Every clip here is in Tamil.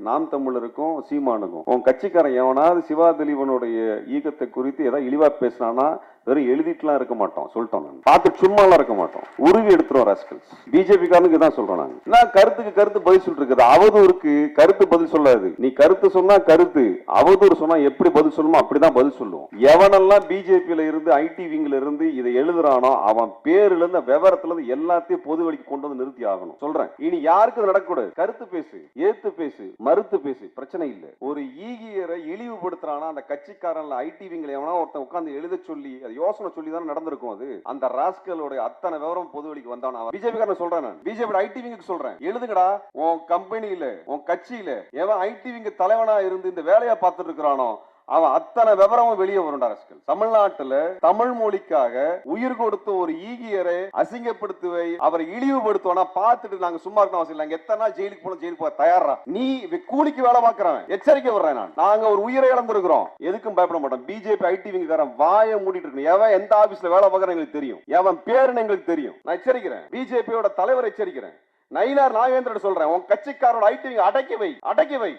நாம் தமிழருக்கும் சீமானுக்கும் உன் கட்சிக்காரன் எவனாவது சிவா திலீபனுடைய ஈகத்தை குறித்து ஏதாவது இழிவா பேசினானா வெறும் எழுதிட்டுலாம் இருக்க மாட்டோம், சொல்லிட்டோம். நான் பார்த்து சும்மாலாம் இருக்க மாட்டோம், உருவி எடுத்துரும் ராஸ்கல்ஸ். பிஜேபி காரனுக்கு தான் சொல்றோம் நாங்க. நான் கருத்துக்கு கருத்து பதில் சொல்லிட்டு இருக்குது, அவதூறுக்கு கருத்து பதில் சொல்லாது. நீ கருத்து சொன்னா கருத்து, அவதூறு சொன்னா எப்படி பதில் சொல்லணுமோ அப்படிதான் பதில் சொல்லுவோம். எவனெல்லாம் பிஜேபியில இருந்து ஐடி விங்ல இருந்து இதை எழுதுறானோ அவன் பேர்ல இருந்து விவரத்துல இருந்து எல்லாத்தையும் பொது வழிக்கு கொண்டு வந்து நிறுத்தி ஆகணும். சொல்றேன், இனி யாருக்கு இது நடக்கூடாது. கருத்து பேசு, ஏத்து பேசு, மறுத்து பேசு, பிரச்சனை இல்லை. ஒரு ஈகியரை இழிவுபடுத்துறானா அந்த கட்சிக்காரன்ல ஐடி விங்ல எவனா ஒருத்தன் உட்கார்ந்து எழுத சொல்லி யோசனை சொல்லி தான் நடந்திருக்கும். அது அந்த ராஸ்கலோட அத்தனை விவரம் பொது வெளிக்கு வந்தானா பிஜேபி காரன் சொல்றேன். நான் பிஜேபி ஐடி விங்க்கு சொல்றேன், எழுதுங்கடா. உன் கம்பெனியில உன் கட்சியில எவன் ஐடி விங் தலைவனா இருந்து இந்த வேலையை பார்த்துட்டு இருக்கிறானோ அவன் அத்தனை விவரமும் வெளியே வரும். தமிழ்நாட்டுல தமிழ் மொழிக்காக உயிர் கொடுத்த ஒரு ஈகியரை அசிங்கப்படுத்துவை, அவரை இழிவுபடுத்துவனா பார்த்துட்டு நாங்க சும்மா இருக்க அவசியம் இல்லை. எத்தனை நாள் ஜெயிலுக்கு போன ஜெயிலுக்கு போக தயாரா? நீ கூலிக்கு வேலை பார்க்கறவன், எச்சரிக்கை வர்றேன். நாங்க ஒரு உயிரை இழந்திருக்கிறோம், எதுக்கும் பயப்பட மாட்டோம். பிஜேபி ஐடி விங்காரன் வாயை மூடிட்டு இருக்கு. எவன் எந்த ஆபீஸ்ல வேலை பார்க்கற எங்களுக்கு தெரியும், எவன் பேருன்னு எங்களுக்கு தெரியும். நான் எச்சரிக்கிறேன், பிஜேபியோட தலைவர் எச்சரிக்கிறேன். நயினார் நாகேந்திரன் சொல்றேன், உன் கட்சிக்காரோட ஐடி விங் அடக்கி வை, அடக்கி வை.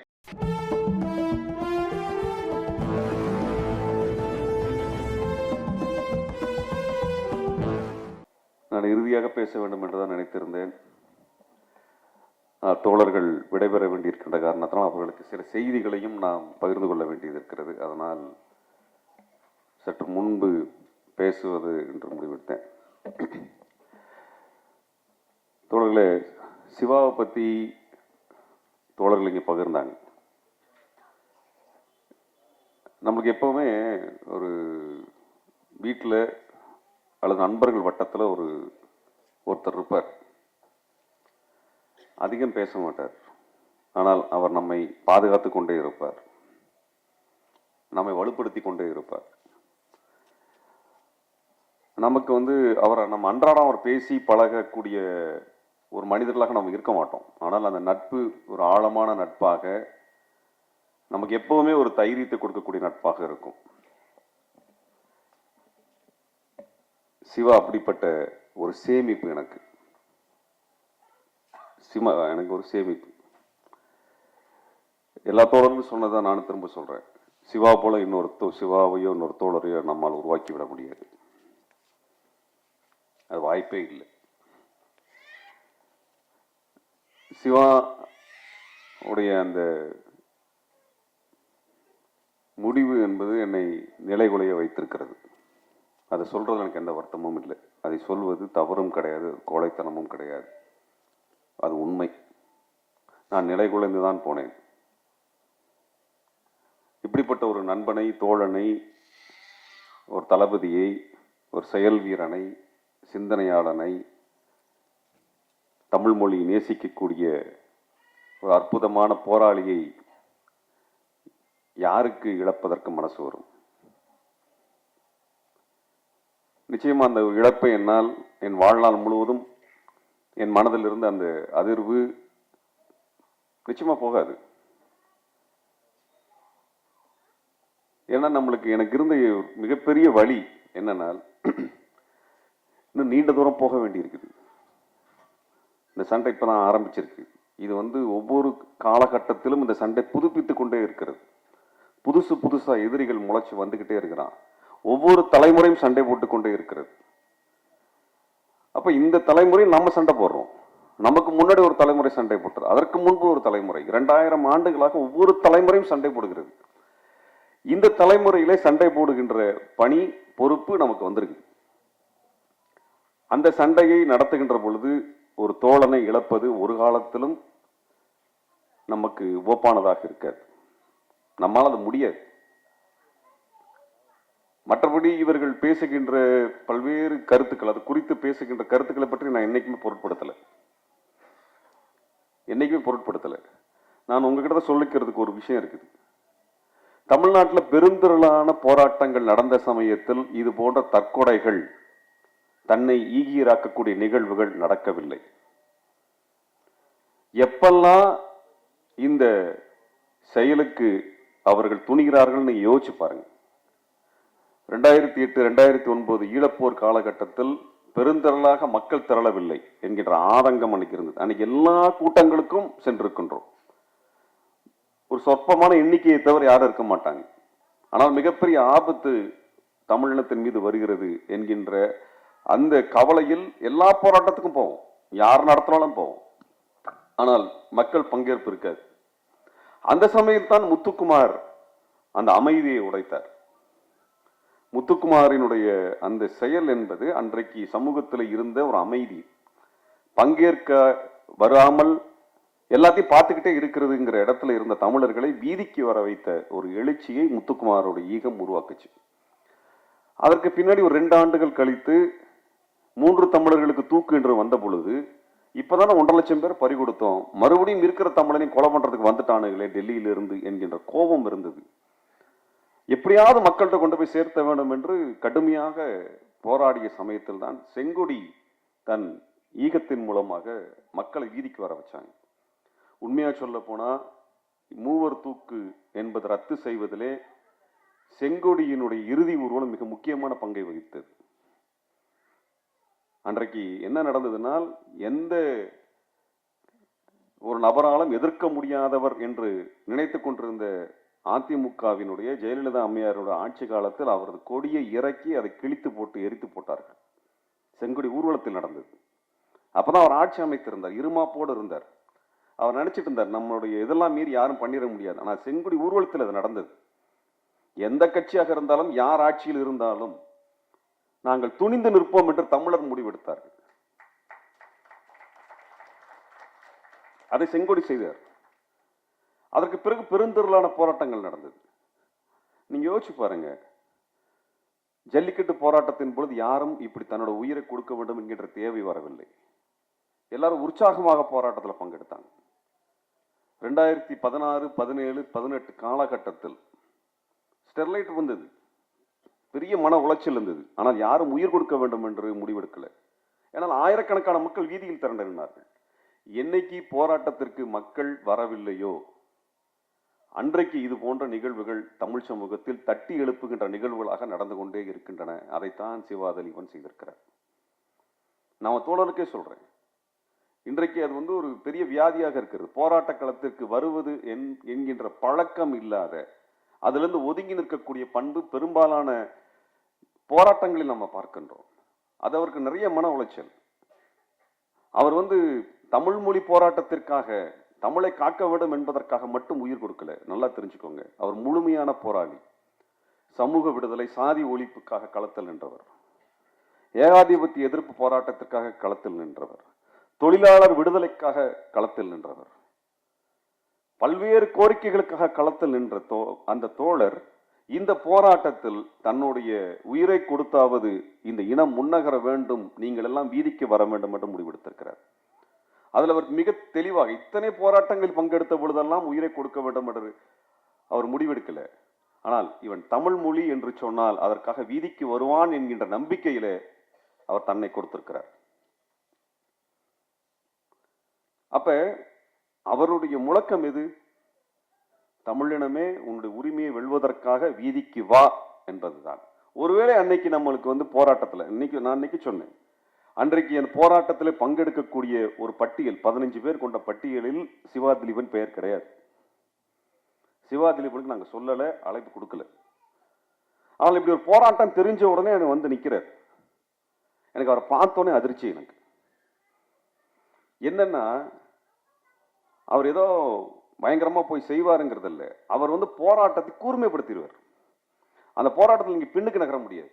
நான் இறுதியாக பேச வேண்டும் என்றுதான் நினைத்திருந்தேன். தோழர்கள் விடைபெற வேண்டியிருக்கின்ற காரணத்தினால் அவர்களுக்கு சில செய்திகளையும் நாம் பகிர்ந்து கொள்ள வேண்டியது இருக்கிறது. அதனால் சற்று முன்பு பேசுவது என்று முடிவெடுத்தேன். தோழர்களே, சிவாவை பற்றி தோழர்கள் இங்கே பகிர்ந்தாங்க. நம்மளுக்கு எப்பவுமே ஒரு வீட்டில் அல்லது நண்பர்கள் வட்டத்தில் ஒருத்தர் இருப்பார். அதிகம் பேச மாட்டார், ஆனால் அவர் நம்மை பாதுகாத்து கொண்டே இருப்பார், நம்மை வலுப்படுத்தி கொண்டே இருப்பார். நமக்கு அவரை நம்ம அன்றாடம் அவர் பேசி பழகக்கூடிய ஒரு மனிதர்களாக நம்ம இருக்க மாட்டோம். ஆனால் அந்த நட்பு ஒரு ஆழமான நட்பாக, நமக்கு எப்பவுமே ஒரு தைரியத்தை கொடுக்கக்கூடிய நட்பாக இருக்கும். சிவா அப்படிப்பட்ட ஒரு சேமிப்பு எனக்கு. எனக்கு ஒரு சேமிப்பு. எல்லா தோழர்களும் சொன்னதான் நானும் திரும்ப சொல்றேன். சிவா போல சிவாவையோ இன்னொரு தோழரையோ நம்மால் உருவாக்கி விட முடியாது, அது வாய்ப்பே இல்லை. சிவா உடைய அந்த முடிவு என்பது என்னை நிலைகுலைய வைத்திருக்கிறது. அதை சொல்றது எனக்கு எந்த வருத்தமும் இல்லை. அதை சொல்வது தவறும் கிடையாது, கோழைத்தனமும் கிடையாது, அது உண்மை. நான் நிலை குலைந்துதான் போனேன். இப்படிப்பட்ட ஒரு நண்பனை, தோழனை, ஒரு தளபதியை, ஒரு செயல் வீரனை, சிந்தனையாளனை, தமிழ் மொழி நேசிக்கக்கூடிய ஒரு அற்புதமான போராளியை யாருக்கு இழப்பதற்கு மனசு வரும்? நிச்சயமா அந்த இழப்பை என்னால் என் வாழ்நாள் முழுவதும் என் மனதில் இருந்து அந்த அதிர்வு நிச்சயமா போகாது. ஏன்னா எனக்கு இருந்த மிகப்பெரிய வழி என்னன்னா, இன்னும் நீண்ட தூரம் போக வேண்டி இருக்குது. இந்த சண்டை இப்பதான் ஆரம்பிச்சிருக்கு. இது ஒவ்வொரு காலகட்டத்திலும் இந்த சண்டை புதுப்பித்துக் கொண்டே இருக்கிறது. புதுசா எதிரிகள் முளைச்சு வந்துகிட்டே இருக்கிறான். ஒவ்வொரு தலைமுறையும் சண்டை போட்டுக் கொண்டே இருக்கிறது. அப்ப இந்த தலைமுறை நம்ம சண்டை போடுறோம். நமக்கு முன்னாடி ஒரு தலைமுறை சண்டை போட்டது, அதற்கு முன்பு ஒரு தலைமுறை, 2000 ஆண்டுகளாக ஒவ்வொரு தலைமுறையும் சண்டை போடுகிறது. இந்த தலைமுறையிலே சண்டை போடுகின்ற பணி, பொறுப்பு நமக்கு வந்திருக்கு. அந்த சண்டையை நடத்துகின்ற பொழுது ஒரு தோழனை இழப்பது ஒரு காலத்திலும் நமக்கு ஓப்பானதாக இருக்காது. நம்மால் அது முடியாது. மற்றபடி இவர்கள் பேசுகின்ற பல்வேறு கருத்துக்கள், அது குறித்து பேசுகின்ற கருத்துக்களை பற்றி நான் என்னைக்குமே பொருட்படுத்தலை. நான் உங்ககிட்ட சொல்லிக்கிறதுக்கு ஒரு விஷயம் இருக்குது. தமிழ்நாட்டில் பெருந்திரளான போராட்டங்கள் நடந்த சமயத்தில் இது போன்ற தற்கொலைகள், தன்னை ஈகியராக்கக்கூடிய நிகழ்வுகள் நடக்கவில்லை. எப்பெல்லாம் இந்த செயலுக்கு அவர்கள் துணிகிறார்கள் நீங்க யோசிச்சு பாருங்க. 2008, 2009 ஈழப்போர் காலகட்டத்தில் பெருந்திரளாக மக்கள் திரளவில்லை என்கின்ற ஆதங்கம் அன்னைக்கு இருந்தது. அன்னைக்கு எல்லா கூட்டங்களுக்கும் சென்றிருக்கின்றோம். ஒரு சொற்பமான எண்ணிக்கையை தவிர யாரும் இருக்க மாட்டாங்க. ஆனால் மிகப்பெரிய ஆபத்து தமிழினத்தின் மீது வருகிறது என்கின்ற அந்த கவலையில் எல்லா போராட்டத்துக்கும் போவோம், யார் நடத்தினாலும் போவோம். ஆனால் மக்கள் பங்கேற்பு இருக்காது. அந்த சமயத்தான் முத்துக்குமார் அந்த அமைதியை உடைத்தார். முத்துக்குமாரினுடைய அந்த செயல் என்பது அன்றைக்கு சமூகத்தில் இருந்த ஒரு அமைதி, பங்கேற்க வராமல் எல்லாத்தையும் பார்த்துக்கிட்டே இருக்கிறதுங்கிற இடத்துல இருந்த தமிழர்களை வீதிக்கு வர வைத்த ஒரு எழுச்சியை முத்துக்குமாரோட ஈகம் உருவாக்குச்சு. அதற்கு பின்னாடி ஒரு 2 ஆண்டுகள் கழித்து 3 தமிழர்களுக்கு தூக்கு என்று வந்த பொழுது, இப்பதானே 1.5 லட்சம் பேர் பறி கொடுத்தோம், மறுபடியும் இருக்கிற தமிழனையும் கொலை பண்றதுக்கு வந்துட்டானுங்களே டெல்லியிலிருந்து என்கின்ற கோபம் இருந்தது. எப்படியாவது மக்கள்கிட்ட கொண்டு போய் சேர்த்த வேண்டும் என்று கடுமையாக போராடிய சமயத்தில் தான் செங்கொடி தன் ஈகத்தின் மூலமாக மக்களை வீதிக்கு வர வச்சாங்க. உண்மையா சொல்ல போனா மூவர் தூக்கு என்பது ரத்து செய்வதிலே செங்கொடியினுடைய இறுதி ஊர்வலம் மிக முக்கியமான பங்கை வகித்தது. அன்றைக்கு என்ன நடந்ததுனால், எந்த ஒரு நபராலும் எதிர்க்க முடியாதவர் என்று நினைத்துக் கொண்டிருந்த அதிமுகவினுடைய ஜெயலலிதா அம்மையாரோட ஆட்சி காலத்தில் அவரது கொடியை இறக்கி அதை கிழித்து போட்டு எரித்து போட்டார்கள். செங்கொடி ஊர்வலத்தில் நடந்தது. அப்பதான் அவர் ஆட்சி அமைத்திருந்தார், இருமாப்போடு இருந்தார். அவர் நினைச்சிட்டு இருந்தார் நம்மளுடைய இதெல்லாம் மீறி யாரும் பண்ணிட முடியாது. ஆனால் செங்கொடி ஊர்வலத்தில் அது நடந்தது. எந்த கட்சியாக இருந்தாலும் யார் ஆட்சியில் இருந்தாலும் நாங்கள் துணிந்து நிற்போம் என்று தமிழர் முடிவெடுத்தார்கள். அதை செங்கொடி செய்தார். அதற்கு பிறகு பெருந்திரளான போராட்டங்கள் நடந்தது. நீங்க யோசிச்சு பாருங்க, ஜல்லிக்கட்டு போராட்டத்தின் பொழுது யாரும் இப்படி தன்னோட உயிரை கொடுக்க வேண்டும் என்கின்ற தேவை வரவில்லை. எல்லாரும் உற்சாகமாக போராட்டத்தில் பங்கெடுத்தாங்க. 2016, 17, 18 காலகட்டத்தில் ஸ்டெர்லைட் வந்தது, பெரிய மன உளைச்சல் இருந்தது. ஆனால் யாரும் உயிர் கொடுக்க வேண்டும் என்று முடிவெடுக்கல. ஏன்னால் ஆயிரக்கணக்கான மக்கள் வீதியில் திரண்டிருந்தார்கள். என்னைக்கு போராட்டத்திற்கு மக்கள் வரவில்லையோ அன்றைக்கு இது போன்ற நிகழ்வுகள் தமிழ் சமூகத்தில் தட்டி எழுப்புகின்ற நிகழ்வுகளாக நடந்து கொண்டே இருக்கின்றன. அதைத்தான் சிவாதலிவன் செய்திருக்கிறார். நான் தோழருக்கே சொல்றேன், இன்றைக்கு அது ஒரு பெரிய வியாதியாக இருக்கிறது. போராட்ட களத்திற்கு வருவது என்கின்ற பழக்கம் இல்லாத, அதிலிருந்து ஒதுங்கி நிற்கக்கூடிய பண்பு பெரும்பாலான போராட்டங்களில் நம்ம பார்க்கின்றோம். அது அவருக்கு நிறைய மன உளைச்சல். அவர் தமிழ் மொழி போராட்டத்திற்காக, தமிழை காக்க வேண்டும் என்பதற்காக மட்டும் உயிர் கொடுக்கல. நல்லா தெரிஞ்சுக்கோங்க, அவர் முழுமையான போராளி. சமூக விடுதலை, சாதி ஒழிப்புக்காக களத்தில் நின்றவர், ஏகாதிபத்திய எதிர்ப்பு போராட்டத்திற்காக களத்தில் நின்றவர், தொழிலாளர் விடுதலைக்காக களத்தில் நின்றவர், பல்வேறு கோரிக்கைகளுக்காக களத்தில் நின்ற அந்த தோழர் இந்த போராட்டத்தில் தன்னுடைய உயிரை கொடுத்தாவது இந்த இனம் முன்னகர வேண்டும், நீங்கள் எல்லாம் வீதிக்கு வர வேண்டும் என்று முடிவெடுத்திருக்கிறார். அதில் அவர் மிக தெளிவாக இத்தனை போராட்டங்களில் பங்கெடுத்த பொழுதெல்லாம் உயிரை கொடுக்க வேண்டும் என்று அவர் முடிவெடுக்கல. ஆனால் இவன் தமிழ் மொழி என்று சொன்னால் அதற்காக வீதிக்கு வருவான் என்கின்ற நம்பிக்கையிலே அவர் தன்னை கொடுத்திருக்கிறார். அப்ப அவருடைய முழக்கம் எது? தமிழினமே உன்னுடைய உரிமையை வெல்வதற்காக வீதிக்கு வா என்பதுதான். ஒருவேளை அன்னைக்கு நம்மளுக்கு போராட்டத்தில் நான் அன்னைக்கு சொன்னேன், அன்றைக்கு என் போராட்டத்தில் பங்கெடுக்கக்கூடிய ஒரு பட்டியல் 15 பேர் கொண்ட பட்டியலில் சிவாதிலீபன் பெயர் கிடையாது. சிவாதிலீபனுக்கு நாங்கள் சொல்லல, அழைப்பு கொடுக்கல. ஆனால் இப்படி ஒரு போராட்டம் தெரிஞ்ச உடனே எனக்கு நிக்கிறார். எனக்கு அவரை பார்த்தோன்னே அதிர்ச்சி. எனக்கு என்னன்னா, அவர் ஏதோ பயங்கரமா போய் செய்வாருங்கிறது இல்லை, அவர் போராட்டத்தை கூர்மைப்படுத்திடுவார். அந்த போராட்டத்தில் நீங்க பின்னுக்கு நகர முடியாது.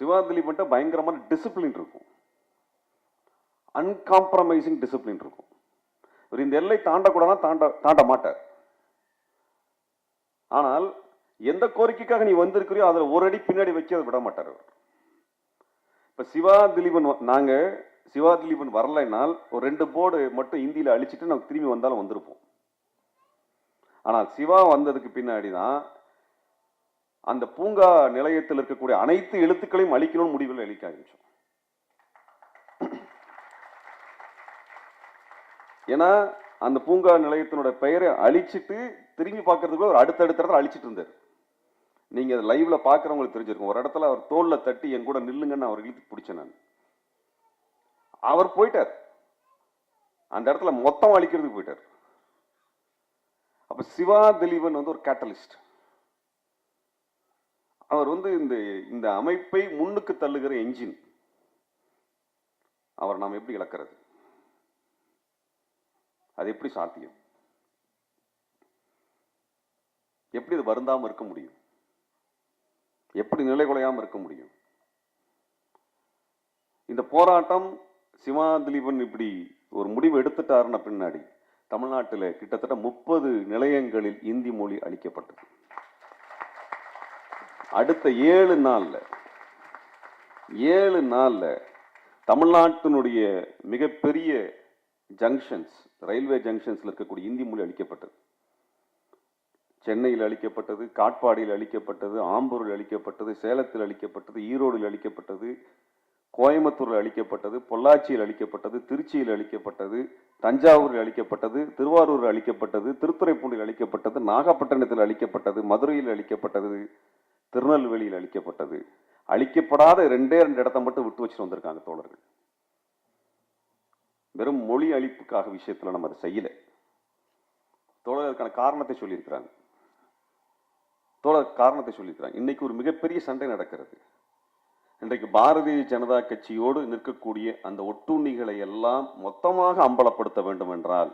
சிவாதிலீபன்ட்ட பயங்கரமான டிசிப்ளின் இருக்கும், அன்காம்ப்ரமைசிங் டிசிப்ளின் இருக்கும். இவர் இந்த எல்லை தாண்டக்கூடாதுன்னா தாண்ட மாட்டார். ஆனால் எந்த கோரிக்கைக்காக நீ வந்திருக்கிறியோ அதுல ஒரு அடி பின்னாடி வச்சு அதை விட மாட்டார் அவர். இப்ப சிவாதிலீபன் வரலைனால் ஒரு 2 போர்டு மட்டும் இந்தியில அழிச்சிட்டு நம்ம திரும்பி வந்தாலும் வந்திருப்போம். ஆனால் சிவா வந்ததுக்கு பின்னாடிதான் அந்த பூங்கா நிலையத்தில் இருக்கக்கூடிய அனைத்து எழுத்துக்களையும் அழிக்கணும்னு முடிவில் அழிக்க ஆரம்பிச்சோம். ஏன்னா அந்த பூங்கா நிலையத்தினோட பெயரை அழிச்சிட்டு திரும்பி பார்க்கறதுக்குள்ள ஒரு அடுத்தடுத்த அழிச்சிட்டு இருந்தார். நீங்க லைவ்ல பாக்குறவங்களுக்கு தெரிஞ்சிருக்கும். ஒரு இடத்துல அவர் தோல்ல தட்டி என் கூட நில்லுங்கன்னு அவர் இழுத்து பிடிச்சேன் நான். அவர் போயிட்டார், அந்த இடத்துல மொத்தம் அழிக்கிறதுக்கு போயிட்டார். அப்ப சிவா திலீபன் வந்து ஒரு கேட்டலிஸ்ட். அவர் வந்து இந்த அமைப்பை முன்னுக்கு தள்ளுகிற என்ஜின். அவர் நாம் எப்படி இழக்கிறது? அது எப்படி சாத்தியம்? எப்படி இது வருந்தாம இருக்க முடியும்? எப்படி நிலை குலையாம இருக்க முடியும்? இந்த போராட்டம் சிவா திலீபன் இப்படி ஒரு முடிவு எடுத்துட்டாருன பின்னாடி தமிழ்நாட்டில் கிட்டத்தட்ட 30 நிலையங்களில் இந்தி மொழி அளிக்கப்பட்டது. அடுத்த 7 நாள்ல தமிழ்நாட்டினுடைய மிகப்பெரிய ஜங்ஷன்ஸ், ரயில்வே ஜங்ஷன்ஸ்ல இருக்கக்கூடிய இந்தி மொழி அளிக்கப்பட்டது. சென்னையில் அளிக்கப்பட்டது, காட்பாடியில் அளிக்கப்பட்டது, ஆம்பூரில் அளிக்கப்பட்டது, சேலத்தில் அளிக்கப்பட்டது, ஈரோடில் அளிக்கப்பட்டது, கோயம்புத்தூரில் அளிக்கப்பட்டது, பொள்ளாச்சியில் அளிக்கப்பட்டது, திருச்சியில் அளிக்கப்பட்டது, தஞ்சாவூரில் அளிக்கப்பட்டது, திருவாரூரில் அளிக்கப்பட்டது, திருத்துறைப்பூண்டில் அளிக்கப்பட்டது, நாகப்பட்டினத்தில் அளிக்கப்பட்டது, மதுரையில் அளிக்கப்பட்டது, திருநெல்வேலியில் அளிக்கப்பட்டது. அளிக்கப்படாத 2 இடத்தை மட்டும் விட்டு வச்சுட்டு வந்திருக்காங்க தோழர்கள். வெறும் மொழி அளிப்புக்காக விஷயத்துல நம்ம அதை செய்யல. தோழர்களுக்கான காரணத்தை சொல்லியிருக்கிறாங்க. இன்னைக்கு ஒரு மிகப்பெரிய சண்டை நடக்கிறது. இன்றைக்கு பாரதிய ஜனதா கட்சியோடு நிற்கக்கூடிய அந்த ஒட்டுண்ணிகளை எல்லாம் மொத்தமாக அம்பலப்படுத்த வேண்டும் என்றால்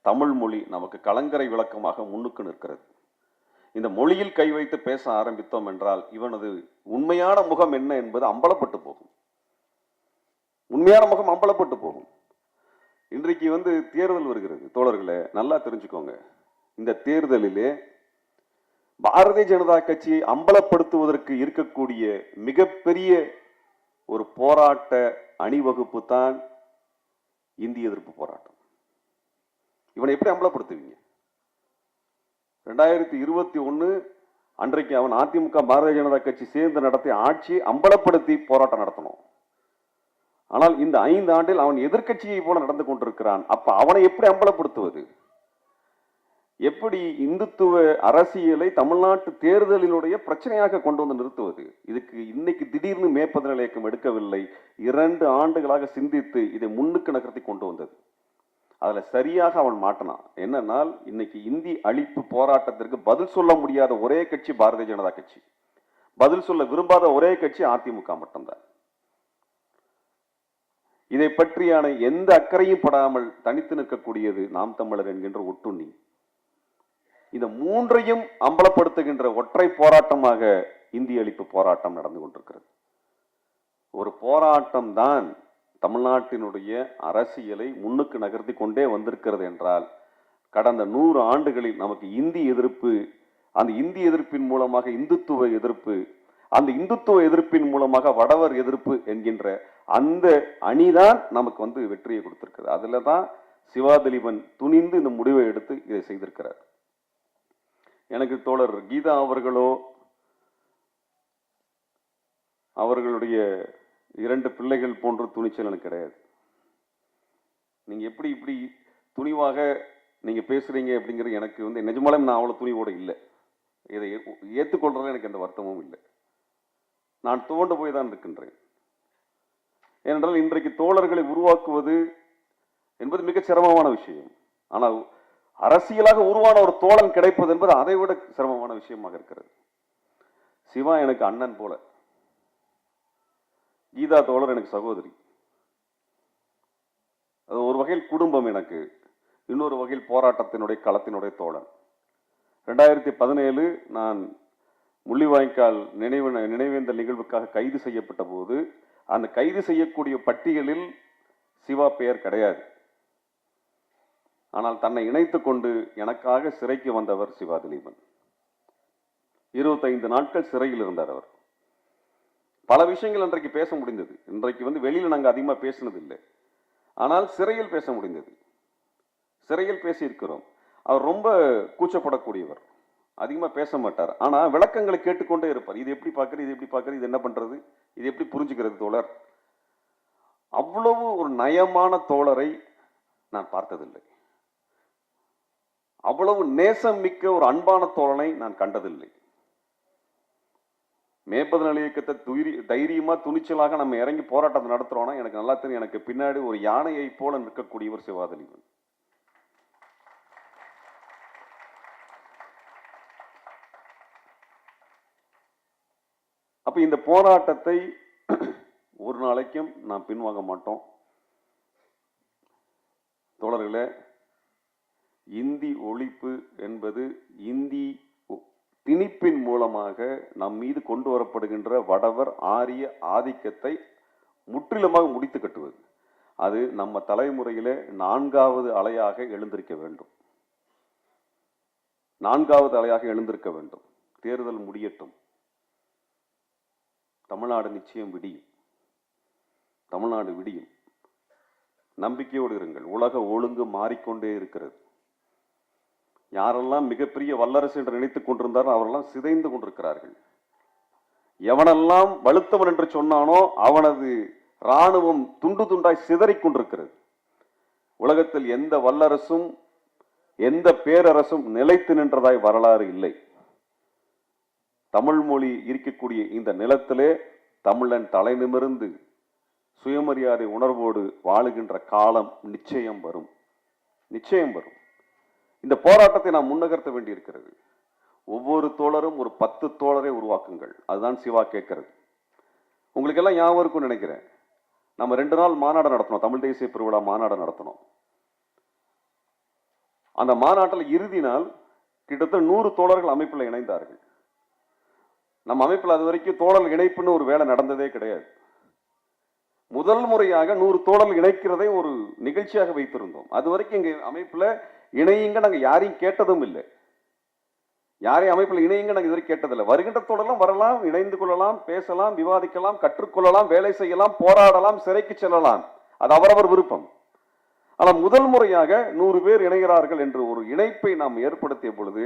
தமிழ் மொழி நமக்கு கலங்கரை விளக்கமாக முன்னுக்கு நிற்கிறது. இந்த மொழியில் கை வைத்து பேச ஆரம்பித்தோம் என்றால் இவனது உண்மையான முகம் என்ன என்பது அம்பலப்பட்டு போகும். இன்றைக்கு தேர்தல் வருகிறது தோழர்களே, நல்லா தெரிஞ்சுக்கோங்க. இந்த தேர்தலிலே பாரதிய ஜனதா கட்சியை அம்பலப்படுத்துவதற்கு இருக்கக்கூடிய மிகப்பெரிய ஒரு போராட்ட அணிவகுப்பு தான் இந்திய எதிர்ப்பு போராட்டம். இவனை எப்படி அம்பலப்படுத்துவீங்க? 2021 அன்றைக்கு அவன் அதிமுக பாரதிய ஜனதா கட்சி சேர்ந்து நடத்திய ஆட்சியை அம்பலப்படுத்தி போராட்டம் நடத்தணும். ஆனால் இந்த 5 ஆண்டில் அவன் எதிர்க்கட்சியை போல நடந்து கொண்டிருக்கிறான். அப்ப அவனை எப்படி அம்பலப்படுத்துவது? எப்படி இந்துத்துவ அரசியலை தமிழ்நாட்டு தேர்தலினுடைய பிரச்சனையாக கொண்டு வந்து நிறுத்துவது? இதுக்கு இன்னைக்கு திடீர்னு மே 17 இயக்கம் எடுக்கவில்லை. 2 ஆண்டுகளாக சிந்தித்து இதை முன்னுக்கு நகர்த்தி கொண்டு வந்தது. அதுல சரியாக அவன் மாட்டினான். என்னன்னால் இன்னைக்கு இந்தி அழிப்பு போராட்டத்திற்கு பதில் சொல்ல முடியாத ஒரே கட்சி பாரதிய ஜனதா கட்சி. பதில் சொல்ல விரும்பாத ஒரே கட்சி அதிமுக மட்டும்தான். இதை பற்றியான எந்த அக்கறையும் படாமல் தனித்து நிற்கக்கூடியது நாம் தமிழர் என்கின்ற ஒட்டுண்ணி. இந்த 3ஐயும் அம்பலப்படுத்துகின்ற ஒற்றை போராட்டமாக இந்திய அழிப்பு போராட்டம் நடந்து கொண்டிருக்கிறது. ஒரு போராட்டம் தான் தமிழ்நாட்டினுடைய அரசியலை முன்னுக்கு நகர்த்தி கொண்டே வந்திருக்கிறது என்றால் கடந்த 100 ஆண்டுகளில் நமக்கு இந்தி எதிர்ப்பு, அந்த இந்தி எதிர்ப்பின் மூலமாக இந்துத்துவ எதிர்ப்பு, அந்த இந்துத்துவ எதிர்ப்பின் மூலமாக வடவர் எதிர்ப்பு என்கின்ற அந்த அணிதான் நமக்கு வெற்றியை கொடுத்திருக்கிறது. அதுல தான் சிவா திலீபன் துணிந்து இந்த முடிவை எடுத்து இதை செய்திருக்கிறார். எனக்கு தோழர் கீதா அவர்களோ அவர்களுடைய 2 பிள்ளைகள் போன்ற துணிச்சல் எனக்கு கிடையாது. நீங்க எப்படி இப்படி துணிவாக நீங்க பேசுறீங்க அப்படிங்கிறது எனக்கு நிஜமாலும் நான் அவ்வளவு துணிவோட இல்லை. இதை ஏற்றுக்கொள்றதுல எனக்கு எந்த வருத்தமும் இல்லை. நான் துவண்டு போய் தான் இருக்கின்றேன். ஏனென்றால் இன்றைக்கு தோழர்களை உருவாக்குவது என்பது மிக சிரமமான விஷயம். ஆனால் அரசியலாக உருவான ஒரு தோழன் கிடைப்பது என்பது அதை விட சிரமமான விஷயமாக இருக்கிறது. சிவா எனக்கு அண்ணன் போல, கீதா தோழர் எனக்கு சகோதரி. அது ஒரு வகையில் குடும்பம் எனக்கு, இன்னொரு வகையில் போராட்டத்தினுடைய களத்தினுடைய தோழன். 2017 நான் முள்ளிவாய்க்கால் நினைவேந்தல் நிகழ்வுக்காக கைது செய்யப்பட்ட போது அந்த கைது செய்யக்கூடிய பட்டியலில் சிவா பெயர் கிடையாது. ஆனால் தன்னை இணைத்துக் கொண்டு எனக்காக சிறைக்கு வந்தவர் சிவா திலீபன். 25 நாட்கள் சிறையில் இருந்தார் அவர். பல விஷயங்கள் அன்றைக்கு பேச முடிந்தது. இன்றைக்கு வெளியில நாங்கள் அதிகமா பேசினது இல்லை. ஆனால் சிறையில் பேச முடிந்தது. சிறையில் பேசியிருக்கிறோம். அவர் ரொம்ப கூச்சப்படக்கூடியவர், அதிகமா பேச மாட்டார். ஆனா விளக்கங்களை கேட்டுக்கொண்டே இருப்பார். இது எப்படி பார்க்கறது, இது எப்படி பார்க்கறது, இது என்ன பண்றது, இது எப்படி புரிஞ்சுக்கிறது தோழர். அவ்வளவு ஒரு நயமான தோழரை நான் பார்த்ததில்லை. அவ்வளவு நேசம் மிக்க ஒரு அன்பான தோழனை நான் கண்டதில்லை. மே 17 இயக்கத்தை தைரியமா துணிச்சலாக நம்ம இறங்கி போராட்டத்தை நடத்துறோம்னா எனக்கு நல்லா தெரியும். எனக்கு பின்னாடி ஒரு யானையை போல நிற்கக்கூடியவர் சிவா திலீபன். அப்ப இந்த போராட்டத்தை ஒரு நாளைக்கும் நாம் பின்வாங்க மாட்டோம். தோழர்களே, இந்தி ஒழிப்பு என்பது இந்தி திணிப்பின் மூலமாக நம் மீது கொண்டு வரப்படுகின்ற வடவர் ஆரிய ஆதிக்கத்தை முற்றிலுமாக முடித்து கட்டுவது. அது நம்ம தலைமுறையிலே 4வது அலையாக எழுந்திருக்க வேண்டும். 4வது அலையாக எழுந்திருக்க வேண்டும். தேர்தல் முடியட்டும், தமிழ்நாடு நிச்சயம் விடியும். தமிழ்நாடு விடியும். நம்பிக்கையோடு இருங்கள். உலக ஒழுங்கு மாறிக்கொண்டே இருக்கிறது. யாரெல்லாம் மிகப்பெரிய வல்லரசு என்று நினைத்துக் கொண்டிருந்தாரோ அவரெல்லாம் சிதைந்து கொண்டிருக்கிறார்கள். எவனெல்லாம் வலுத்தவன் என்று சொன்னானோ அவனது இராணுவம் துண்டு துண்டாய் சிதறிக் கொண்டிருக்கிறது. உலகத்தில் எந்த வல்லரசும் எந்த பேரரசும் நிலைத்து நின்றதாய் வரலாறு இல்லை. தமிழ் மொழி இருக்கக்கூடிய இந்த நிலத்திலே தமிழன் தலை நிமிர்ந்து சுயமரியாதை உணர்வோடு வாழுகின்ற காலம் நிச்சயம் வரும். நிச்சயம் வரும். இந்த போராட்டத்தை நாம் முன்னகர்த்த வேண்டியிருக்கிறது. ஒவ்வொரு தோழரும் ஒரு 10 தோழரை உருவாக்குங்கள். அதுதான் சிவா கேட்கிறது. உங்களுக்கு எல்லாம் ஞாபகம் இருக்கும்னு நினைக்கிறேன். நம்ம 2 நாள் மாநாடு நடத்தணும். தமிழ் தேசிய பெருவிழா மாநாடு நடத்தணும். அந்த மாநாட்டில் இறுதி நாள் கிட்டத்தட்ட 100 தோழர்கள் அமைப்பில் இணைந்தார்கள். நம்ம அமைப்பில் அது வரைக்கும் தோழர் இணைப்புன்னு ஒரு வேலை நடந்ததே கிடையாது. முதல் முறையாக 100 தோழர்கள் இணைக்கிறதை ஒரு நிகழ்ச்சியாக வைத்திருந்தோம். அது வரைக்கும் எங்க அமைப்புல இணையுங்க நாங்க யாரையும் கேட்டதும் இல்லை. யாரையும் அமைப்பில் இணையுங்க நாங்க இதுவரை கேட்டதில்லை. வருகின்ற தோழர்களும் வரலாம், இணைந்து கொள்ளலாம், பேசலாம், விவாதிக்கலாம், கற்றுக்கொள்ளலாம், வேலை செய்யலாம், போராடலாம், சிறைக்கு செல்லலாம். அது அவரவர் விருப்பம். ஆனால் முதல் முறையாக 100 பேர் இணைகிறார்கள் என்று ஒரு இணைப்பை நாம் ஏற்படுத்திய பொழுது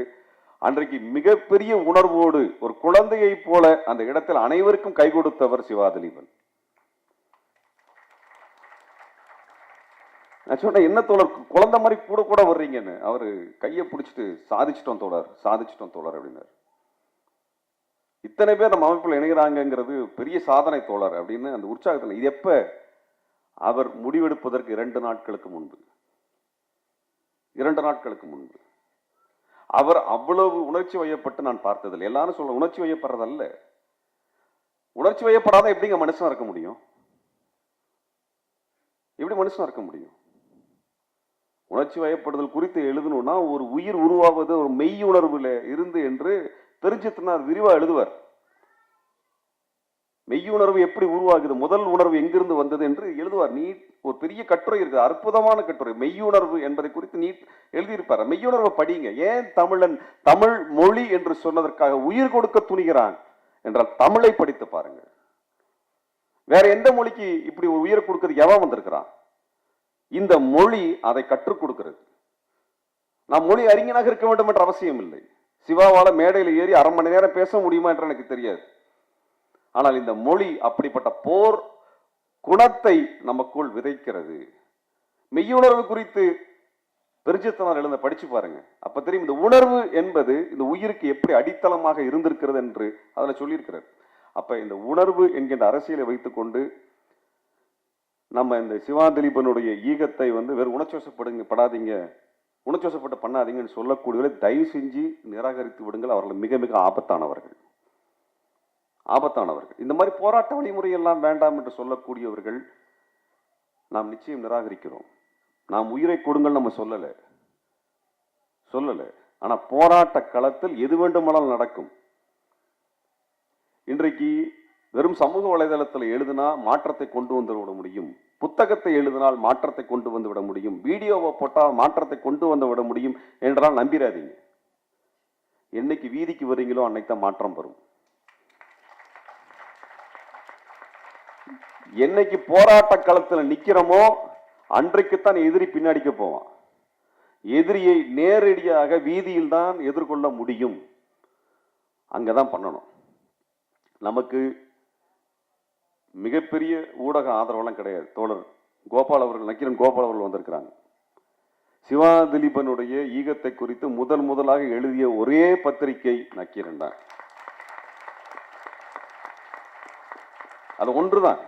அன்றைக்கு மிகப்பெரிய உணர்வோடு ஒரு குழந்தையை போல அந்த இடத்தில் அனைவருக்கும் கை கொடுத்தவர் சிவா திலீபன். நான் சொன்னேன், என்ன தோழர் குழந்தை மாதிரி கூட கூட வர்றீங்கன்னு. அவரு கையை பிடிச்சிட்டு சாதிச்சிட்டோம் தோழர், சாதிச்சிட்டோம் தோழர் அப்படின்னாரு. இத்தனை பேர் நம்ம அமைப்பில் இணைகிறாங்கிறது பெரிய சாதனை தோழர் அப்படின்னு அந்த உற்சாகத்தில். இது எப்ப? அவர் முடிவெடுப்பதற்கு 2 நாட்களுக்கு முன்பு. 2 நாட்களுக்கு முன்பு அவர் அவ்வளவு உணர்ச்சி வயப்பட்டு நான் பார்த்ததில்லை. எல்லாரும் சொல்ல உணர்ச்சி வயப்படுறதல்ல. உணர்ச்சி வயப்படாத எப்படிங்க மனுஷனா இருக்க முடியும்? எப்படி மனுஷனா இருக்க முடியும்? உணர்ச்சி வயப்படுதல் குறித்து எழுதணும்னா ஒரு உயிர் உருவாவது ஒரு மெய் உணர்வுல இருந்து என்று தெரிஞ்சுத்தினார் விரிவா எழுதுவார். மெய்யுணர்வு எப்படி உருவாகுது, முதல் உணர்வு எங்கிருந்து வந்தது என்று எழுதுவார். நீட் ஒரு பெரிய கட்டுரை இருக்கு, அற்புதமான கட்டுரை. மெய்யுணர்வு என்பதை குறித்து நீட் எழுதியிருப்பார். மெய்யுணர்வை படிங்க. ஏன் தமிழன் தமிழ் மொழி என்று சொன்னதற்காக உயிர் கொடுக்க துணிகிறான் என்றால் தமிழை படித்து பாருங்க. வேற எந்த மொழிக்கு இப்படி ஒரு உயிர் கொடுக்கிறது எவன் வந்திருக்கிறான்? இந்த மொழி அதை கற்றுக் கொடுக்கிறது. நாம் மொழி அறிஞனாக இருக்க வேண்டும் என்ற அவசியம் இல்லை. சிவாவால மேடையில் ஏறி 1/2 மணி நேரம் பேச முடியுமா என்று எனக்கு தெரியாது. ஆனால் இந்த மொழி அப்படிப்பட்ட போர் குணத்தை நமக்குள் விதைக்கிறது. மெய்யுணர்வு குறித்து பெருஞ்சித்தனார் எழுத படிச்சு பாருங்க. அப்ப தெரியும் இந்த உணர்வு என்பது இந்த உயிருக்கு எப்படி அடித்தளமாக இருந்திருக்கிறது என்று அதுல சொல்லியிருக்கிறார். அப்ப இந்த உணர்வு என்கின்ற அரசியலை வைத்துக்கொண்டு நம்ம இந்த சிவா திலீபனுடைய ஈகத்தை வெறும் உணர்ச்சிவசப்படாதீங்க, உணர்ச்சிவசப்பட்டு பண்ணாதீங்கன்னு சொல்லக்கூடியவர்களை தயவு செஞ்சு நிராகரித்து விடுங்கள். அவர்கள் மிக மிக ஆபத்தானவர்கள். இந்த மாதிரி போராட்ட வழிமுறை எல்லாம் வேண்டாம் என்று சொல்லக்கூடியவர்கள் நாம் நிச்சயம் நிராகரிக்கிறோம். நாம் உயிரை கொடுங்கள் நம்ம சொல்லல. ஆனா போராட்ட களத்தில் எது வேண்டுமானாலும் நடக்கும். இன்றைக்கு வெறும் சமூக வலைதளத்தில் எழுதினா மாற்றத்தை கொண்டு வந்து விட முடியும். புத்தகத்தை எழுதினால் மாற்றத்தை கொண்டு வந்து விட முடியும். வீடியோவை போட்டால் மாற்றத்தை கொண்டு வந்து விட முடியும் என்றால் நம்பிராதீங்க. என்னைக்கு வீதிக்கு வரீங்களோ அன்னைக்கு தான் மாற்றம் வரும். என்னைக்கு போராட்ட களத்தில் நிக்கிறோமோ அன்றைக்குத்தான் எதிரி பின்னாடிக்க போவான். எதிரியை நேரடியாக வீதியில் தான் எதிர்கொள்ள முடியும். அங்கதான் பண்ணணும். நமக்கு மிகப்பெரிய ஊடக ஆதரவெல்லாம் கிடையாது. தோழர் கோபால் அவர்கள், நக்கீரன் கோபால் அவர்கள் வந்திருக்கிறாங்க. சிவா திலீபனுடைய ஈகத்தை குறித்து முதலாக எழுதிய ஒரே பத்திரிகை நக்கீரன் தான். அது ஒன்றுதான்.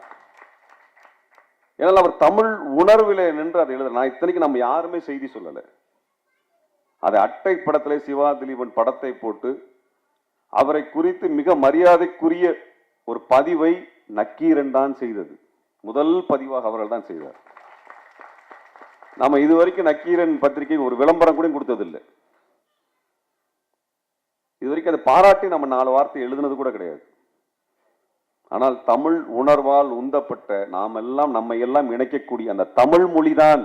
ஏனால் அவர் தமிழ் உணர்விலே நின்று அதை எழுத. நான் இத்தனைக்கு நம்ம யாருமே செய்தி சொல்லல. அதை அட்டை படத்திலே சிவா திலீபன் படத்தை போட்டு அவரை குறித்து மிக மரியாதைக்குரிய ஒரு பதிவை நக்கீரன் தான் செய்தது. முதல் பதிவாக அவர்கள் தான் செய்தார். நம்ம இதுவரைக்கும் நக்கீரன் பத்திரிகை ஒரு விளம்பரம் கூட கொடுத்ததில்லை. இதுவரைக்கும் அதை பாராட்டி நம்ம 4 வார்த்தை எழுதுனது கூட கிடையாது. ஆனால் தமிழ் உணர்வால் உந்தப்பட்ட நம்மை எல்லாம் இணைக்கக்கூடிய அந்த தமிழ் மொழிதான்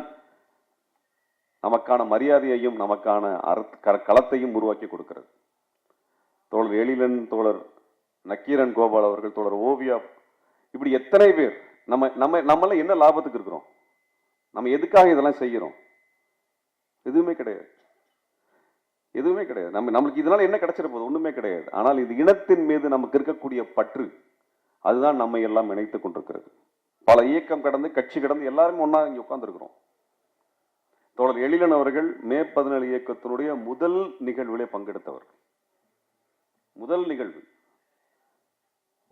நமக்கான மரியாதையையும் நமக்கான களத்தையும் உருவாக்கி கொடுக்கிறது. தோழர் எழிலன், தோழர் நக்கீரன் கோபால் அவர்கள், தோழர் ஓவியா, இப்படி எத்தனை பேர் நம்மள என்ன லாபத்துக்கு இருக்கிறோம்? நம்ம எதுக்காக இதெல்லாம் செய்யறோம்? எதுவுமே கிடையாது, எதுவுமே கிடையாது. நம்மளுக்கு இதனால என்ன கிடைச்சிட போகுது? ஒண்ணுமே கிடையாது. ஆனால் இது இனத்தின் மீது நமக்கு இருக்கக்கூடிய பற்று, அதுதான் நம்மை எல்லாம் இணைத்துக் கொண்டிருக்கிறது. பல இயக்கம் கடந்து, கட்சி கடந்து எல்லாருமே ஒன்னா இங்க உட்கார்ந்துருக்கிறோம். தோழர் எழிலன் அவர்கள் மே 17 இயக்கத்தினுடைய முதல் நிகழ்விலே பங்கெடுத்தவர். முதல் நிகழ்வு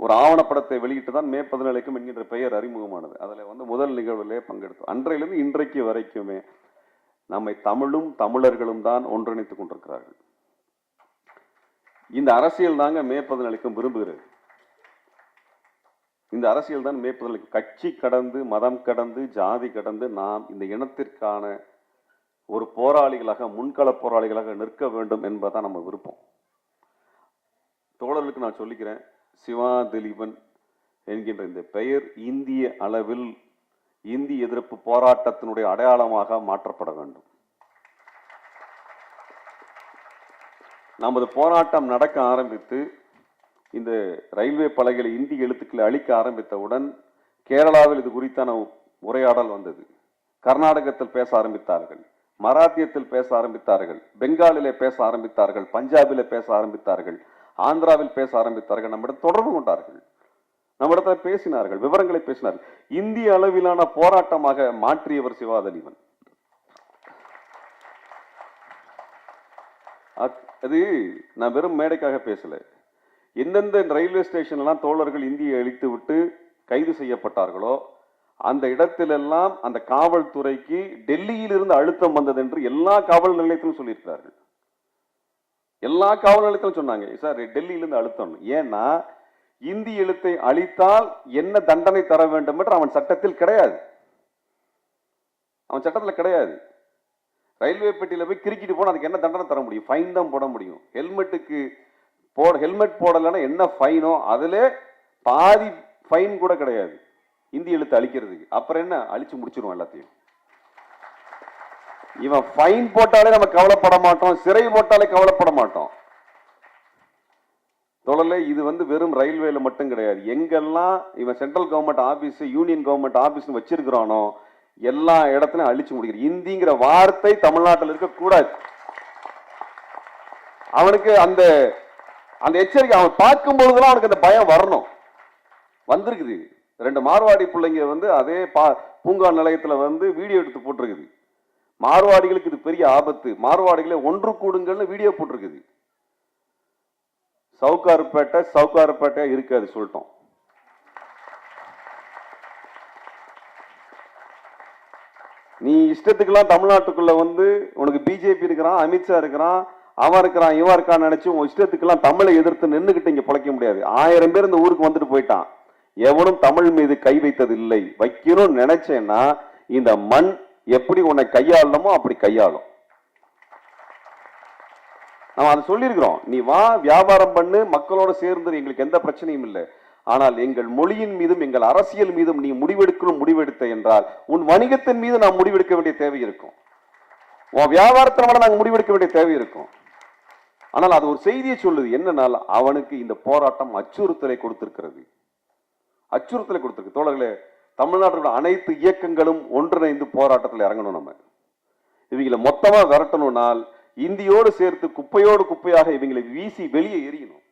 ஒரு ஆவணப்படத்தை வெளியிட்டு தான் மே 17 இயக்கம் என்கின்ற பெயர் அறிமுகமானது. அதுல முதல் நிகழ்விலே பங்கெடுத்தோம். அன்றையிலிருந்து இன்றைக்கு வரைக்குமே நம்மை தமிழும் தமிழர்களும் தான் ஒன்றிணைத்துக் கொண்டிருக்கிறார்கள். இந்த அரசியல் தாங்க மே 17 இயக்கம் விரும்புகிறது. இந்த அரசியல் தான் மே 17 கட்சி கடந்து, மதம் கடந்து, ஜாதி கடந்து நாம் இந்த இனத்திற்கான ஒரு போராளிகளாக, முன்கள போராளிகளாக நிற்க வேண்டும் என்பதுதான் நம்ம விருப்பம். தோழர்களுக்கு நான் சொல்லிக்கிறேன், சிவா திலீபன் என்கின்ற இந்த பெயர் இந்திய அளவில் இந்தி எதிர்ப்பு போராட்டத்தினுடைய அடையாளமாக மாற்றப்பட வேண்டும். நமது போராட்டம் நடக்க ஆரம்பித்து இந்த ரயில்வே பலகைகளை இந்தி எழுத்துக்களை அளிக்க ஆரம்பித்தவுடன் கேரளாவில் இது குறித்தான உரையாடல் வந்தது. கர்நாடகத்தில் பேச ஆரம்பித்தார்கள், மராத்தியத்தில் பேச ஆரம்பித்தார்கள், பெங்காலிலே பேச ஆரம்பித்தார்கள், பஞ்சாபிலே பேச ஆரம்பித்தார்கள், ஆந்திராவில் பேச ஆரம்பித்தார்கள். நம்மிடம் தொடர்பு கொண்டார்கள், நம்மிடத்தில் பேசினார்கள், விவரங்களை பேசினார்கள். இந்திய அளவிலான போராட்டமாக மாற்றியவர் சிவா திலீபன். அது நான் வெறும் மேடைக்காக பேசல. எந்தெந்த ரயில்வே ஸ்டேஷன்லாம் தோழர்கள் இந்தியை அழித்து விட்டு கைது செய்யப்பட்டார்களோ அந்த இடத்திலெல்லாம் அந்த காவல்துறைக்கு டெல்லியில் இருந்து அழுத்தம் வந்தது என்று எல்லா காவல் நிலையத்திலும் சொல்லியிருக்கிறார்கள். எல்லா காவல் நிலையத்திலும் சொன்னாங்க, சார் டெல்லியிலிருந்து அழுத்தம். ஏன்னா இந்தி எழுத்தை அழித்தால் என்ன தண்டனை தர வேண்டும் என்று அவன் சட்டத்தில் கிடையாது. அவன் சட்டத்தில் கிடையாது. ரயில்வே பெட்டியில போய் கிரிக்கிட்டு போனா அதுக்கு என்ன தண்டனை தர முடியும்? ஃபைன் தான் போட முடியும். ஹெல்மெட் போடலைன்னா என்ன ஃபைனோ அதுல பாதி ஃபைன் கூட கிடையாது இந்தி எழுத்து அழிக்கிறதுக்கு. அப்புறம் என்ன, அழிச்சு முடிச்சிருவோம் எல்லாத்தையும். இவன் ஃபைன் போட்டாலே நம்ம கவலைப்பட மாட்டோம், சிறை போட்டாலே கவலைப்பட மாட்டோம். தொடர்ல இது வெறும் ரயில்வேல மட்டும் கிடையாது. எங்கெல்லாம் இவன் central government office, union government office வச்சிருக்கிறானோ எல்லா இடத்துலயும் அழிச்சு முடிக்கிற. இந்திங்கிற வார்த்தை தமிழ்நாட்டில் இருக்க கூடாது. அவனுக்கு அந்த அந்த எச்சரிக்கை அவன் பார்க்கும் பொழுதுலாம் அவனுக்கு அந்த பயம் வரணும். வந்திருக்குது. 2 மார்வாடி பிள்ளைங்க அதே பூங்கா நிலையத்துல வீடியோ எடுத்து போட்டிருக்குது. மார்வாடிகளுக்கு இது பெரிய ஆபத்து, மார்வாடிகளே ஒன்று கூடுங்கள்னு வீடியோ போட்டிருக்குது. சவுக்கார்பேட்டை இருக்காது சொல்லிட்டோம். நீ இஷ்டத்துக்கெல்லாம் தமிழ்நாட்டுக்குள்ள உனக்கு பிஜேபி இருக்கிறான், அமித்ஷா இருக்கிறான், அவன் இருக்கிறான், இவன் இருக்கான்னு நினைச்சு உன் இஷ்டத்துக்கெல்லாம் தமிழை எதிர்த்து நின்றுகிட்டு இங்க பிழைக்க முடியாது. 1000 பேர் இந்த ஊருக்கு வந்துட்டு போயிட்டான். எவனும் தமிழ் மீது கை வைத்தது இல்லை. வைக்கணும்னு நினைச்சேன்னா இந்த மண் எப்படி உன்னை கையாளணுமோ அப்படி கையாளும். நம்ம அதை சொல்லியிருக்கிறோம். நீ வா, வியாபாரம் பண்ணு, மக்களோட சேர்ந்து, எங்களுக்கு எந்த பிரச்சனையும் இல்லை. ஆனால் எங்கள் மொழியின் மீதும் எங்கள் அரசியல் மீதும் நீ முடிவெடுத்த என்றால் உன் வணிகத்தின் மீது நாம் முடிவெடுக்க வேண்டிய தேவை இருக்கும். உன் வியாபாரத்தினால நாங்கள் முடிவெடுக்க வேண்டிய தேவை இருக்கும். ஆனால் அது ஒரு செய்தியை சொல்லுது. என்னன்னால் அவனுக்கு இந்த போராட்டம் அச்சுறுத்தலை கொடுத்திருக்கிறது. அச்சுறுத்தலை கொடுத்திருக்கு. தோழர்களே, தமிழ்நாட்டோட அனைத்து இயக்கங்களும் ஒன்றிணைந்து போராட்டத்தில் இறங்கணும். நம்ம இவங்களை மொத்தமா விரட்டணும்னால் இந்தியோடு சேர்த்து குப்பையோடு குப்பையாக இவங்களை வீசி வெளியே எறியணும்.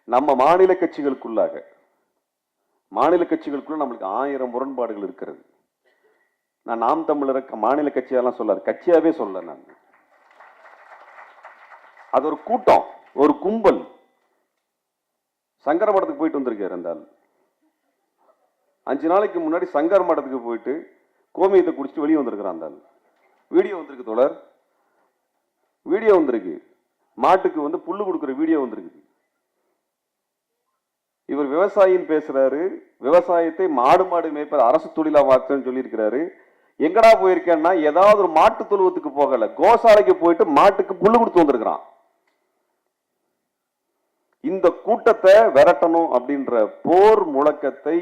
நம்ம மாநில கட்சிகளுக்குள்ள நம்மளுக்கு 1000 முரண்பாடுகள் இருக்கிறது. நான் நாம் தமிழர் மாநில கட்சியெல்லாம் சொல்லாது, கட்சியாவே சொல்ல. நான் அது ஒரு கூட்டம், ஒரு கும்பல். சங்கர மடத்துக்கு போயிட்டு வந்திருக்காரு அந்த ஆள். 5 நாளைக்கு முன்னாடி சங்கர மடத்துக்கு போயிட்டு கோமியத்தை குடிச்சிட்டு வெளியே வந்திருக்கிறான் அந்த ஆள். வீடியோ வந்திருக்கு தோழர், வீடியோ வந்திருக்கு. மாட்டுக்கு புல்லு கொடுக்குற வீடியோ வந்திருக்கு. இவர் விவசாயின்னு பேசுறாரு, விவசாயத்தை மாடு மேய்ப்பது அரசு தொழிலா மாற்றன்னு சொல்லியிருக்கிறாரு. எங்கடா போயிருக்கேன்னா ஏதாவது ஒரு மாட்டு தொழுவத்துக்கு போகல, கோசாலைக்கு போயிட்டு மாட்டுக்கு புல்லு கொடுத்து வந்திருக்கிறான். இந்த கூட்டத்தை விரட்டணும் அப்படின்ற போர் முழக்கத்தை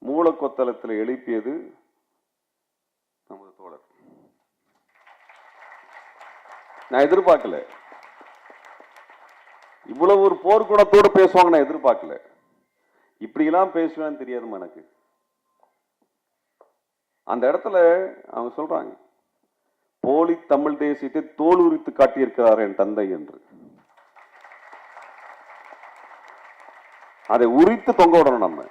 மூலக்கொத்தளத்தில் எழுப்பியது நமது தோழர். நான் எதிர்பார்க்கல, இவ்வளவு ஒரு போர்க்குணத்தோடு பேசுவாங்க, நான் எதிர்பார்க்கல. இப்படியெல்லாம் பேசுவேன்னு தெரியாதுமா எனக்கு. அந்த இடத்துல அவங்க சொல்றாங்க, போலி தமிழ் தேசியத்தை தோல் உரித்து காட்டியிருக்கிறார் என் தந்தை என்று. அதை உரித்து தொங்க விடணும். நம்ம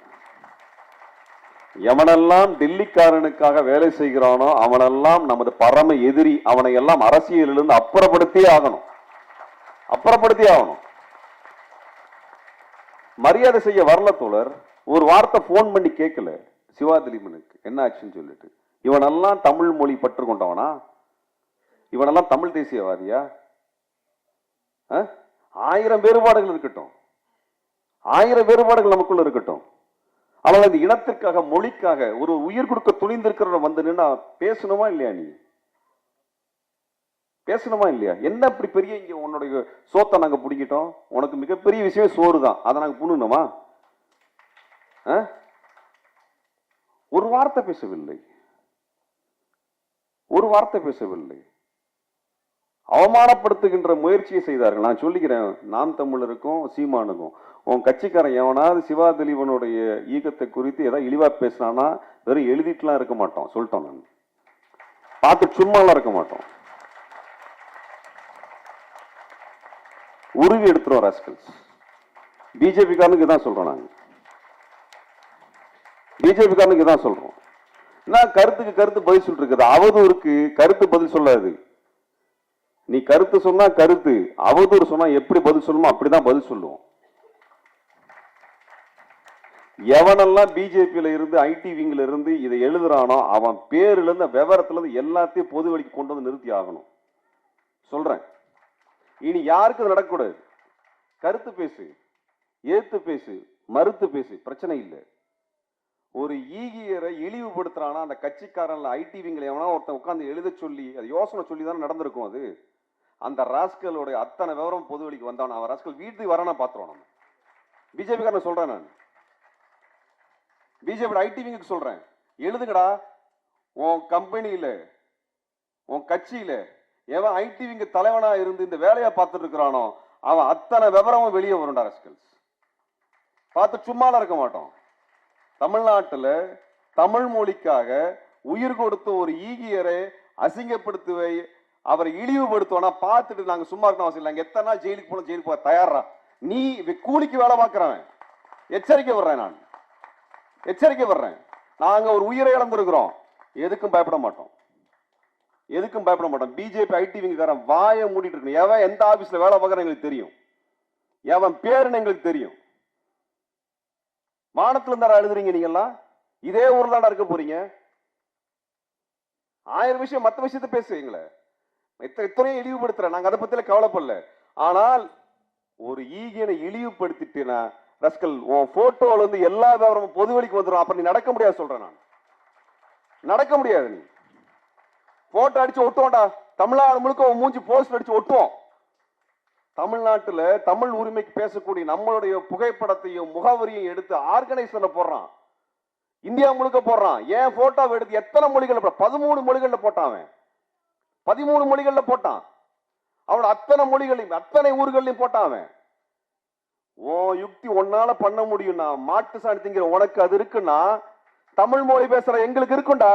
எவனெல்லாம் டெல்லிக்காரனுக்காக வேலை செய்கிறானோ அவனெல்லாம் நமது பரம எதிரி. அவனை எல்லாம் அரசியலிலிருந்து அப்புறப்படுத்தியே ஆகணும், அப்புறப்படுத்தியே ஆகணும். மரியாதை செய்ய வரல தோழர். ஒரு வார்த்தை போன் பண்ணி கேட்கல சிவா திலீபனுக்கு என்ன ஆச்சுன்னு சொல்லிட்டு. இவனெல்லாம் தமிழ் மொழி பற்று கொண்டவனா? இவனெல்லாம் தமிழ் தேசியவாதியா? 1000 வேறுபாடுகள் இருக்கட்டும், 1000 வேறுபாடுகள் நமக்குள்ள இருக்கட்டும். ஆனால் இந்த இனத்திற்காக, மொழிக்காக ஒரு உயிர் கொடுக்க துணிந்திருக்கிற வந்து நின்னா பேசணுமா இல்லையா? நீ பேசணுமா இல்லையா? என்ன இப்படி பெரிய இங்க உன்னுடைய சோத்தை நாங்க பிடிக்கிட்டோம், உனக்கு மிகப்பெரிய விஷயம் சோறு தான், அதை நாங்க புண்ணுமா? ஒரு வார்த்தை பேசவில்லை, ஒரு வார்த்தை பேசவில்லை. அவமானப்படுத்துகின்ற முயற்சியை செய்தார்கள். நான் சொல்லிக்கிறேன், நாம் தமிழருக்கும் சீமானுக்கும், உன் கட்சிக்காரன் எவனாவது சிவா திலீபனுடைய ஈகத்தை குறித்து ஏதாவது இழிவா பேசினானா வெறும் எழுதிட்டுலாம் இருக்க மாட்டோம், சொல்லிட்டோம். நான் பார்த்து சும்மாலாம் இருக்க மாட்டோம், உருவி எடுத்துரும் ராஸ்கல்ஸ். பிஜேபி காரனுக்கு தான் சொல்றோம், நாங்க பிஜேபி காரனுக்கு தான் சொல்றோம். நான் கருத்துக்கு கருத்து பதில் சொல்லிட்டு இருக்குது, அவதூறுக்கு கருத்து பதில் சொல்லாது. நீ கருத்து சொன்னா கருத்து, அவதூறு சொன்னா எப்படி பதில் சொல்லணுமோ அப்படிதான் பதில் சொல்லுவோம். எவனெல்லாம் பிஜேபியில இருந்து, ஐடி விங்ல இருந்து இதை எழுதுறானோ அவன் பேர்ல இருந்து, விவரத்துல இருந்து எல்லாத்தையும் பொது வழிக்கு கொண்டு வந்து நிறுத்தி ஆகணும். சொல்றேன், இனி யாருக்கு நடக்கக்கூடாது. கருத்து பேசு, ஏத்து பேசு, மறுத்து பேசு, பிரச்சனை இல்லை. ஒரு ஈகியரை இழிவுபடுத்துறானா அந்த கட்சிக்காரன்ல, ஐடி விங்ல எவனா ஒருத்தன் உட்கார்ந்து எழுத சொல்லி அது யோசனை சொல்லி தானே நடந்திருக்கும். அது அந்த ராஸ்கலோட அத்தனை விவரம் பொது வெளிக்கு வந்தான். அவன் ராஸ்கல் வீட்டுக்கு வரானா பாத்துருவோம். நம்ம பிஜேபி காரன் சொல்றேன், நான் பிஜேபி ஐடி விங்குக்கு சொல்றேன், எழுதுங்கடா. உன் கம்பெனியில, உன் கட்சியில எவன் ஐடி விங்கு தலைவனா இருந்து இந்த வேலையை பார்த்துட்டு இருக்கிறானோ அவன் அத்தனை விவரமும் வெளியே வரும்டா ராஸ்கல்ஸ். பார்த்து சும்மால இருக்க மாட்டோம். தமிழ்நாட்டில் தமிழ் மொழிக்காக உயிர் கொடுத்த ஒரு ஈகியரை அசிங்கப்படுத்துவை, அவரை இழிவுபடுத்துவோம்னா பார்த்துட்டு நாங்க சும்மா இருக்கணும் அவசியம் இல்லை. நாங்க எத்தனை நாள் ஜெயிலுக்கு போன, ஜெயிலுக்கு போக தயாரா? நீ கூலிக்கு வேலை பார்க்கிறவன். எச்சரிக்கை வர்றேன், நான் எச்சரிக்கை வர்றேன். நாங்க ஒரு உயிரை இழந்திருக்கிறோம், எதுக்கும் பயப்பட மாட்டோம், எதுக்கும் பயப்பட மாட்டோம். பிஜேபி ஐடி விங்காரன் வாயை மூடிட்டு இருக்கு. எவன் எந்த ஆபீஸ்ல வேலை பார்க்கற எங்களுக்கு தெரியும், எவன் பேருன்னு எங்களுக்கு தெரியும். வானத்துல இருந்தா எழுதுறீங்க நீங்க எல்லாம், இதே ஊர்ல தான் இருக்க போறீங்க. 1000 விஷயம், மற்ற விஷயத்தை பேசுவீங்களே, எத்தனையோ இழிவுபடுத்துற, நாங்க அதை பத்தில கவலைப்படல. ஆனால் ஒரு ஈகியனை இழிவுபடுத்திட்டேனா ரஸ்கல், உன் போட்டோல இருந்து எல்லா விவரமும் பொது வெளிக்கு வந்துடும். அப்ப நீ நடக்க முடியாது சொல்றேன், நான் நடக்க முடியாது. நீ போட்டோ அடிச்சு ஒட்டுவோம்டா, தமிழ்நாடு முழுக்க மூஞ்சி போஸ்ட் அடிச்சு ஒட்டுவோம். தமிழ்நாட்டுல தமிழ் உரிமைக்கு பேசக்கூடிய நம்மளுடைய புகைப்படத்தையும் முகவரியும் எடுத்து ஆர்கனைசர்ல போடுறான், இந்தியா முழுக்க போடுறான். ஏன் போட்டோ எடுத்து எத்தனை மொழிகள், 13 மொழிகள்ல போட்டான் அவன், 13 மொழிகள்ல போட்டான். அவனோட அத்தனை மொழிகளையும் அத்தனை ஊர்களையும் போட்டான் அவன். ஓ யுக்தி ஒன்னால பண்ண முடியும்னா, மாட்டு சாணி திங்கிற உனக்கு அது இருக்குன்னா, தமிழ் மொழி பேசுற எங்களுக்கு இருக்குண்டா.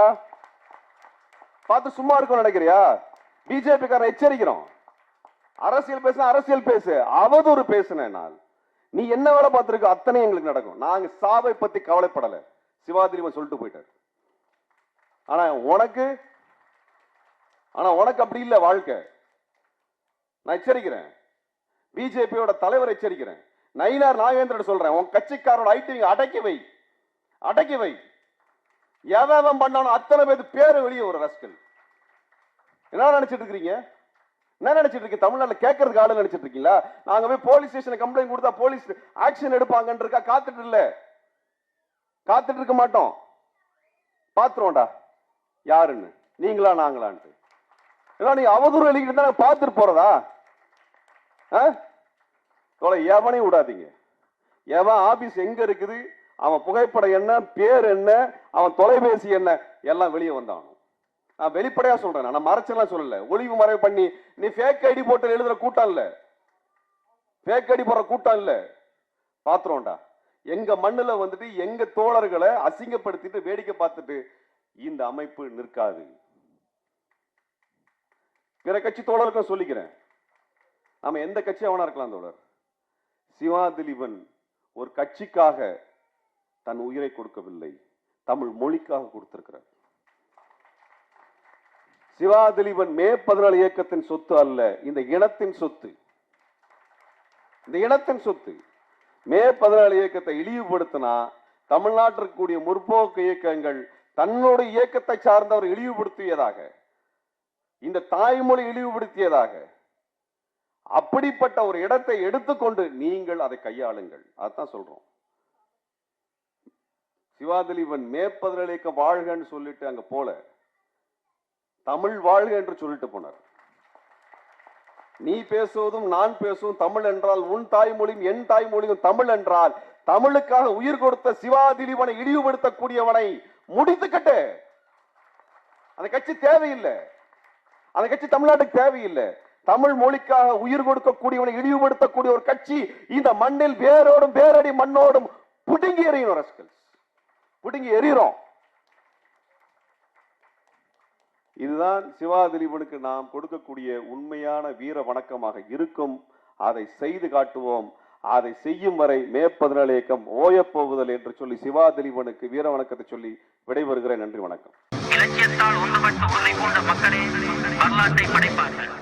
பார்த்து சும்மா இருக்கும் நினைக்கிறியா? பிஜேபி காரன் எச்சரிக்கிறோம். அரசியல் பேச, அரசியல் பேசு, அவதூறு பேசுனேன். நீ என்ன வேலை பார்த்திருக்க அத்தனை எங்களுக்கு நடக்கும். நாங்க சாவை பத்தி கவலைப்படல, சிவாதிரிமன் சொல்லிட்டு போயிட்டார். ஆனா உனக்கு அப்படி இல்ல வாழ்க்கை. நான் எச்சரிக்கிறேன், பிஜேபியோட தலைவர் எச்சரிக்கிறேன், நயினார் நாகேந்திரன் சொல்றேன், உன் கட்சிக்காரோட ஐடி அடக்கி வை, அடக்கி வை. எவன் பண்ணாலும் அத்தனை பேர் பேரு வெளியே ஒரு ரஸ்கல். என்ன நினைச்சிட்டு இருக்கிறீங்க? என்ன நினைச்சிட்டு இருக்கீங்க? தமிழ்நாட்டுல கேட்கறதுக்கு ஆளு நினைச்சிட்டு இருக்கீங்களா? நாங்க போய் போலீஸ் ஸ்டேஷன் கம்ப்ளைண்ட் கொடுத்தா போலீஸ் ஆக்ஷன் எடுப்பாங்கன்னு இருக்கா? காத்துட்டு இல்ல, காத்துட்டு இருக்க மாட்டோம். பாத்துருவோம்டா யாருன்னு, நீங்களா நாங்களான்ட்டு. நீ அவதூறு எழுதிட்டு தான் பார்த்துட்டு போறதா? எவனையும் விடாதீங்க. எவன் ஆபீஸ் எங்க இருக்குது, அவன் புகைப்படம் என்ன, பேர் என்ன, அவன் தொலைபேசி என்ன, எல்லாம் வெளியே வந்தானும். நான் வெளிப்படையா சொல்றேன், நான் மறைச்செல்லாம் சொல்லல. ஒளிவு மறைவு பண்ணி நீ ஃபேக் ஐடி போட்டு எழுதுற கூட்டம் இல்ல, ஃபேக் ஐடி போடுற கூட்டம் இல்ல. பாத்துறோம்டா. எங்க மண்ணுல வந்துட்டு எங்க தோழர்களை அசிங்கப்படுத்திட்டு வேடிக்கை பார்த்துட்டு இந்த அமைப்பு நிற்காது. பிற கட்சி தோழருக்கும் சொல்லிக்கிறேன், நாம எந்த கட்சி அவனா இருக்கலாம் தோழர். சிவா திலீபன் ஒரு கட்சிக்காக தன் உயிரை கொடுக்கவில்லை, தமிழ் மொழிக்காக கொடுத்திருக்கிறார். சிவா திலீபன் மே 14 இயக்கத்தின் சொத்து அல்ல, இந்த இனத்தின் சொத்து. இந்த இனத்தின் சொத்து. மே 14 இயக்கத்தை இழிவுபடுத்தினா தமிழ்நாட்டிற்கு கூடிய முற்போக்கு இயக்கங்கள் தன்னுடைய இயக்கத்தை சார்ந்தவர் இழிவுபடுத்தியதாக, இந்த தாய்மொழி இழிவுபடுத்தியதாக, அப்படிப்பட்ட ஒரு இடத்தை எடுத்துக்கொண்டு நீங்கள் அதை கையாளுங்கள். அதான் சொல்றோம். சிவா திலீபன் மே 14 இயக்கம் வாழ்கன்னு சொல்லிட்டு அங்க போல, தமிழ் வாழ்க என்று சொல்லிட்டு போனார். நீ பேசுவதும் நான் பேசுவதும் தமிழ் என்றால், உன் தாய்மொழியும் என் தாய்மொழியும் தமிழ் என்றால், தமிழுக்காக உயிர் கொடுத்த சிவா திலீபனை இழிவுபடுத்தக்கூடியவனை முடித்து கட்டு. அந்த கட்சி தேவையில்லை, அந்த கட்சி தமிழ்நாட்டுக்கு தேவையில்லை. தமிழ் மொழிக்காக உயிர் கொடுக்கக்கூடியவனை இழிவுபடுத்தக்கூடிய ஒரு கட்சி இந்த மண்ணில் வேரோடும் வேரடி மண்ணோடும் புடுங்கி எறியணும். ரஸ்கல்ஸ் புடுங்கி எறிகிறோம். இதுதான் சிவா திலீபனுக்கு நாம் கொடுக்கக்கூடிய உண்மையான வீர வணக்கமாக இருக்கும். அதை செய்து காட்டுவோம். அதை செய்யும் வரை மே 14 இயக்கம் ஓயப்போகுதல் என்று சொல்லி சிவா திலீபனுக்கு வீர வணக்கத்தை சொல்லி விடைபெறுகிறேன். நன்றி, வணக்கம். இலக்கியத்தால் ஒன்றுபட்டு உன்னை போன்ற மக்களே வரலாற்றை படைப்பார்கள்.